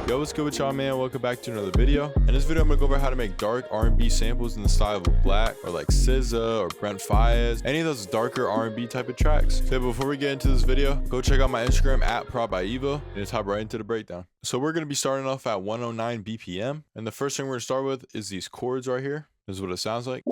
Yo, what's good with y'all, man? Welcome back to another video. In this video, I'm gonna go over how to make dark R&B samples in the style of Black or like SZA or Brent Faiyaz, any of those darker R&B type of tracks. So before we get into this video, go check out my Instagram at prodbyeville and just hop right into the breakdown. So we're gonna be starting off at 109 BPM, and the first thing we're gonna start with is these chords right here. This is what it sounds like.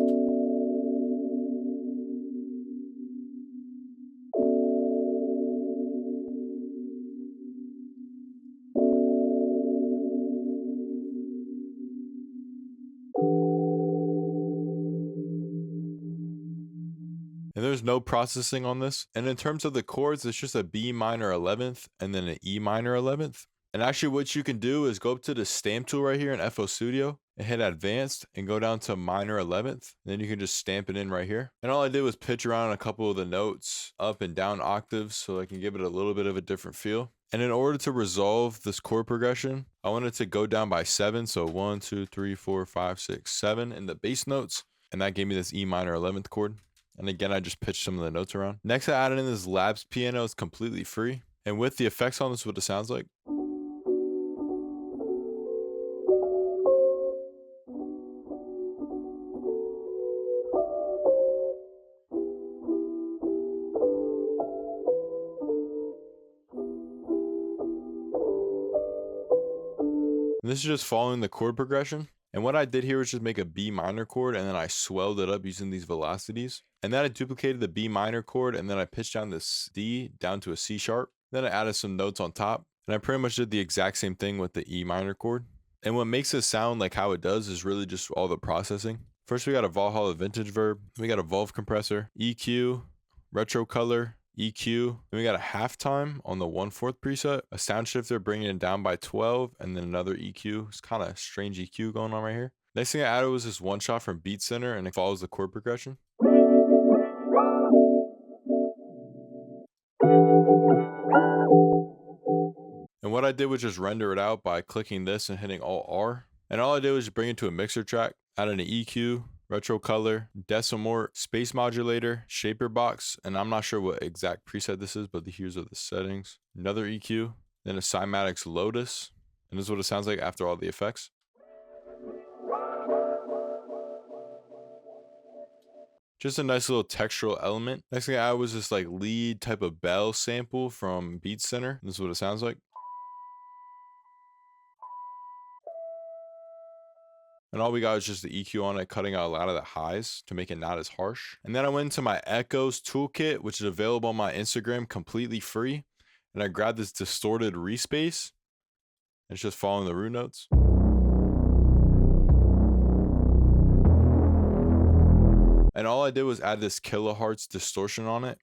And there's no processing on this. And in terms of the chords, it's just a B minor 11th and then an E minor 11th. And actually what you can do is go up to the stamp tool right here in FL Studio and hit advanced and go down to minor 11th. And then you can just stamp it in right here. And all I did was pitch around a couple of the notes up and down octaves so I can give it a little bit of a different feel. And in order to resolve this chord progression, I wanted to go down by 7. So 1, 2, 3, 4, 5, 6, 7 in the bass notes. And that gave me this E minor 11th chord. And again, I just pitched some of the notes around. Next, I added in this Labs piano. It's completely free. And with the effects on this, what it sounds like. And this is just following the chord progression. And what I did here was just make a B minor chord and then I swelled it up using these velocities. And then I duplicated the B minor chord and then I pitched down this D down to a C sharp. Then I added some notes on top. And I pretty much did the exact same thing with the E minor chord. And what makes it sound like how it does is really just all the processing. First, we got a Valhalla vintage verb. We got a Volve compressor, EQ, retro color, EQ. Then we got a halftime on the 1/4 preset, a sound shifter bringing it down by 12, and then another EQ. It's kind of strange EQ going on right here. Next thing I added was this one shot from Beat Center, and it follows the chord progression. And what I did was just render it out by clicking this and hitting Alt R. And all I did was just bring it to a mixer track, add an EQ, retro color, decimort, space modulator, shaper box, and I'm not sure what exact preset this is, but here's are the settings. Another EQ, then a Cymatics Lotus, and this is what it sounds like after all the effects. Just a nice little textural element. Next thing I added was this like lead type of bell sample from Beat Center. This is what it sounds like. And all we got is just the EQ on it, cutting out a lot of the highs to make it not as harsh. And then I went into my Echoes toolkit, which is available on my Instagram completely free. And I grabbed this distorted respace. It's just following the root notes. And all I did was add this kilohertz distortion on it.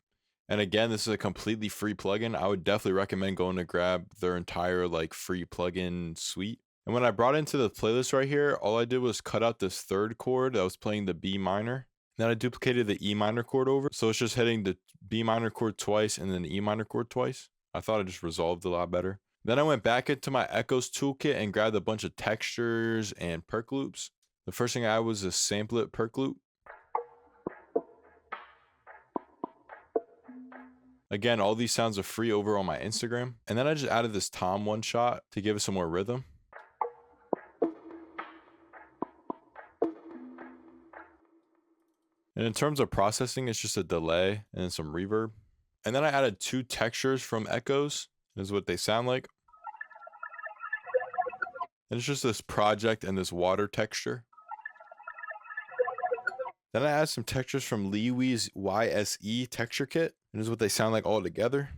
And again, this is a completely free plugin. I would definitely recommend going to grab their entire like free plugin suite. And when I brought into the playlist right here, all I did was cut out this third chord that was playing the B minor. Then I duplicated the E minor chord over. So it's just hitting the B minor chord twice and then the E minor chord twice. I thought it just resolved a lot better. Then I went back into my Echoes toolkit and grabbed a bunch of textures and perc loops. The first thing I had was a samplet perc loop. Again, all these sounds are free over on my Instagram. And then I just added this tom one shot to give it some more rhythm. And in terms of processing, it's just a delay and then some reverb. And then I added 2 textures from Echoes. This is what they sound like. And it's just this project and this water texture. Then I added some textures from Leewee's YSE texture kit. And this is what they sound like all together.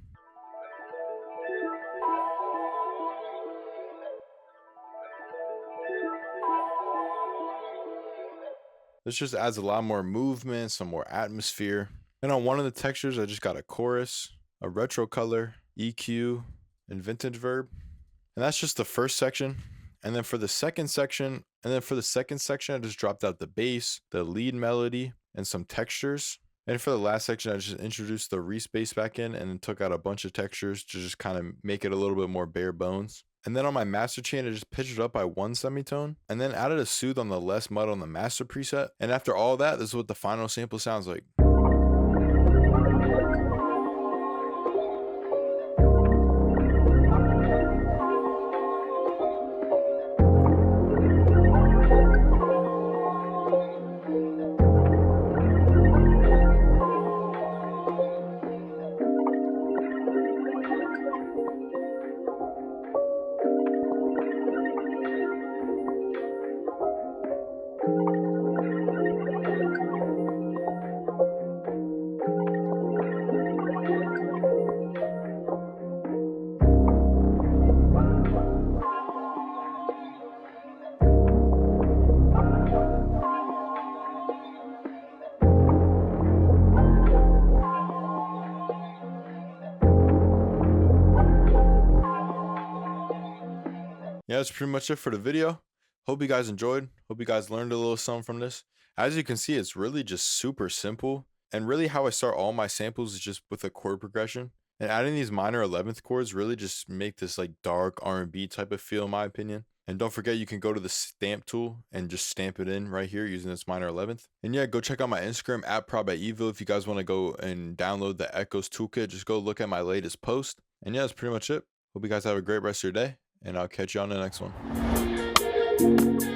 This just adds a lot more movement, some more atmosphere. And on one of the textures, I just got a chorus, a retro color, EQ, and vintage verb. And that's just the first section. And then for the second section, I just dropped out the bass, the lead melody, and some textures. And for the last section, I just introduced the respace back in and then took out a bunch of textures to just kind of make it a little bit more bare bones. And then on my master chain, I just pitched it up by 1 semitone and then added a soothe on the less mud on the master preset. And after all that, this is what the final sample sounds like. Yeah, that's pretty much it for the video. Hope you guys enjoyed. Hope you guys learned a little something from this. As you can see, it's really just super simple. And really how I start all my samples is just with a chord progression. And adding these minor 11th chords really just make this like dark R&B type of feel in my opinion. And don't forget, you can go to the stamp tool and just stamp it in right here using this minor 11th. And yeah, go check out my Instagram at prodbyeville if you guys want to go and download the Echoes toolkit. Just go look at my latest post. And yeah, that's pretty much it. Hope you guys have a great rest of your day, and I'll catch you on the next one.